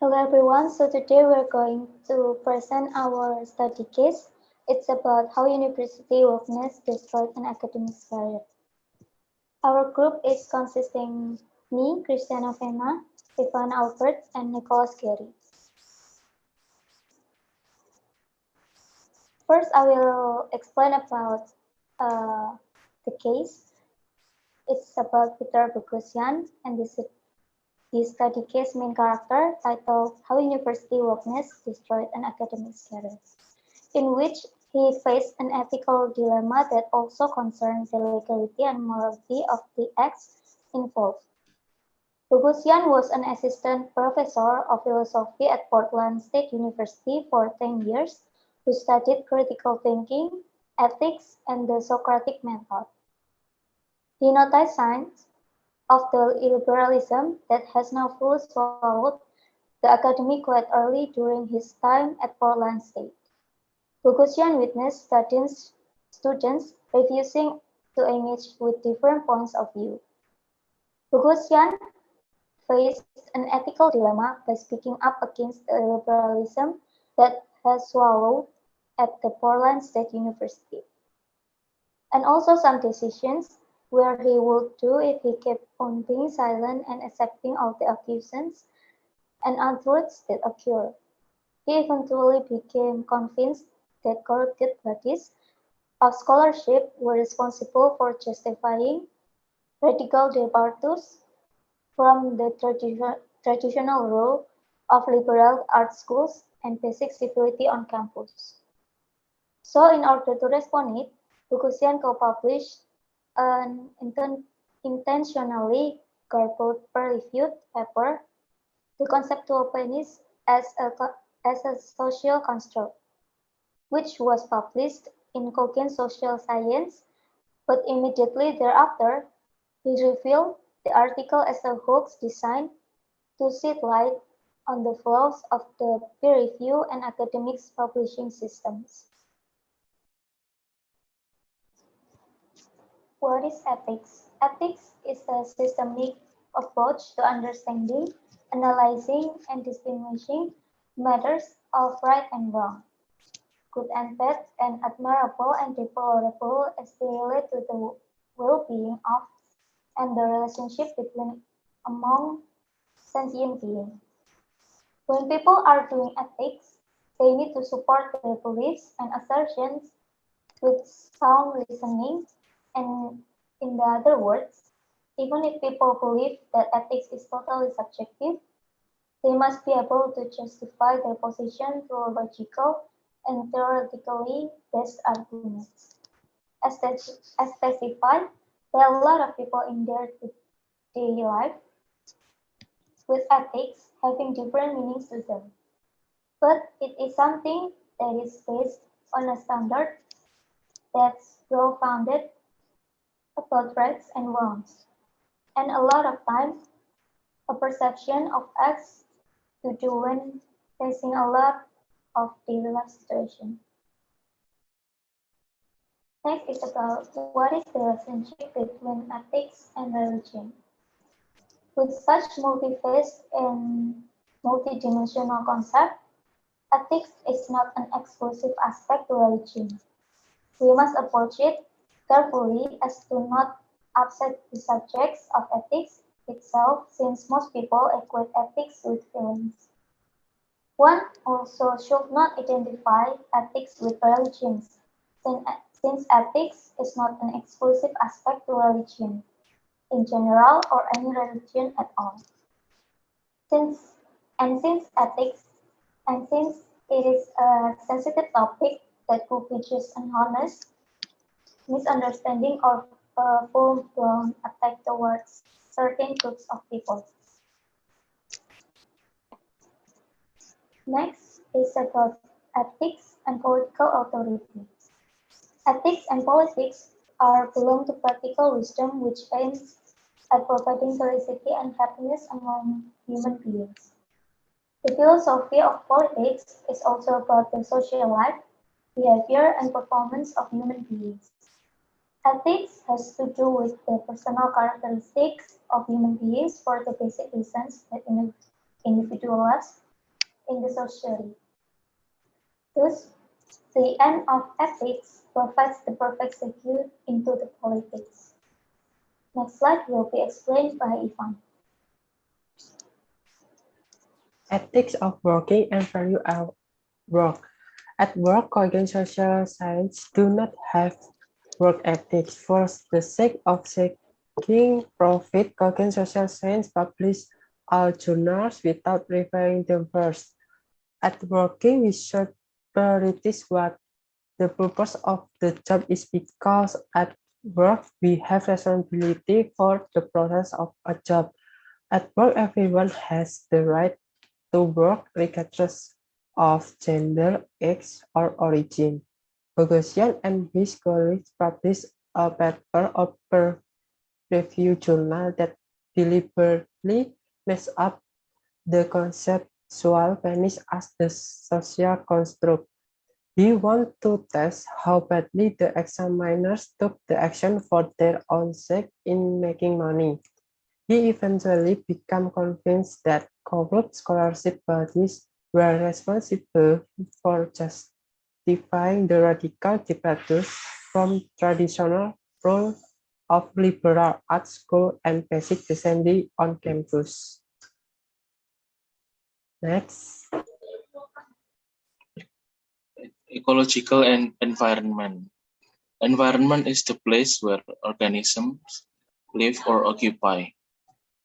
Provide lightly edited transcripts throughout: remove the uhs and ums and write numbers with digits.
Hello everyone, so today we're going to present our study case. It's about how university wokeness destroyed an academic career. Our group is consisting me, Christiana Vena, Stefan Albert, and Nicholas Gary. First, I will explain about uh, the case. It's about Peter Bogosian, and this is his study case main character titled How University Wokeness Destroyed an Academic Career, in which he faced an ethical dilemma that also concerned the legality and morality of the acts involved. Bogosian was an assistant professor of philosophy at Portland State University for 10 years, who studied critical thinking, ethics, and the Socratic method. He noticed signs of the illiberalism that has now fully swallowed the academy quite early during his time at Portland State. Bogosian witnessed students refusing to engage with different points of view. Bogosian faced an ethical dilemma by speaking up against the liberalism that has swallowed at the Portland State University, and also some decisions where he would do if he kept on being silent and accepting all the accusations and untruths that occur. He eventually became convinced that corrupted bodies of scholarship were responsible for justifying radical departures from the traditional role of liberal art schools and basic civility on campus. So, in order to respond it, Bogosian co-published an intentionally garbled peer-reviewed paper, The Conceptual Penis as a Social Construct, which was published in Cogent Social Science, but immediately thereafter, he revealed the article as a hoax designed to shed light on the flaws of the peer review and academics publishing systems. What is ethics? Ethics is a systemic approach to understanding, analyzing, and distinguishing matters of right and wrong, good and bad, and admirable and deplorable as they relate to the well-being of and the relationship between among sentient beings. When people are doing ethics, they need to support their beliefs and assertions with sound reasoning, and in the other words, even if people believe that ethics is totally subjective, they must be able to justify their position through logical and theoretically based arguments. As specified, there are a lot of people in their daily life with ethics having different meanings to them, but it is something that is based on a standard that's well founded about rights and wrongs, and a lot of times a perception of acts to do when facing a lot of daily life situations. Next is about what is the relationship between ethics and religion. With such multi-phase and multidimensional concept, ethics is not an exclusive aspect to religion. We must approach it carefully as to not upset the subjects of ethics itself, since most people equate ethics with feelings. One also should not identify ethics with religions, since ethics is not an exclusive aspect to religion in general or any religion at all. Since since ethics and since it is a sensitive topic that could be just an honest misunderstanding or a full-blown attack towards certain groups of people. Next is about ethics and political authority. Ethics and politics are belong to practical wisdom which aims at providing felicity and happiness among human beings. The philosophy of politics is also about the social life, behavior, and performance of human beings. Ethics has to do with the personal characteristics of human beings for the basic reasons that individuals in the society. Thus, the end of ethics provides the perfect segue into the politics. Next slide will be explained by Ivan. Ethics of working and value at work. At work, Korean social science do not have work ethics. For the sake of seeking profit, Korean social science publish all journals without reviewing them first. At working, we should prioritize what the purpose of the job is because at work, we have responsibility for the process of a job. At work, everyone has the right to work regardless of gender, age, or origin. Bogosian and his colleagues published a paper of a review journal that deliberately messed up the conceptual premise as the social construct. He wanted to test how badly the examiners took the action for their own sake in making money. He eventually became convinced that corrupt scholarship bodies were responsible for justifying the radical departures from traditional role of liberal arts school and basic assembly on campus. Next. Ecological and environment. Environment is the place where organisms live or occupy.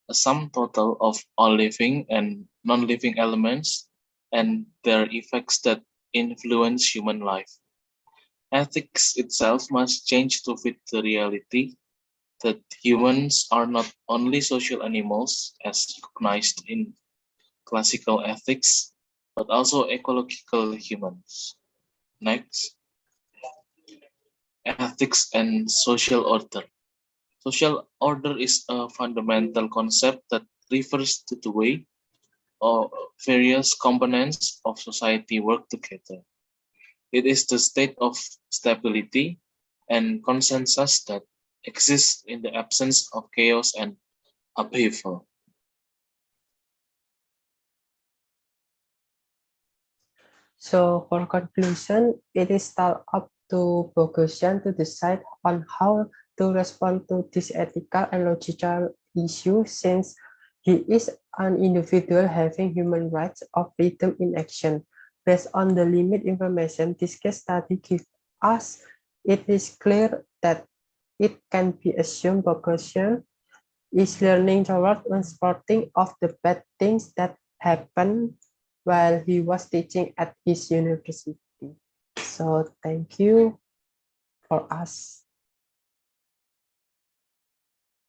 A sum total of all living and non-living elements and their effects that influence human life. Ethics itself must change to fit the reality that humans are not only social animals as recognized in classical ethics, but also ecological humans. Next, ethics and social order. Social order is a fundamental concept that refers to the way or various components of society work together. It is the state of stability and consensus that exists in the absence of chaos and upheaval. So for conclusion, it is still up to Bogosian to decide on how to respond to this ethical and logical issue since he is an individual having human rights of freedom in action. Based on the limited information this case study gives us, it is clear that it can be assumed Bogosian is learning toward unsporting of the bad things that happened while he was teaching at his university. So thank you for us.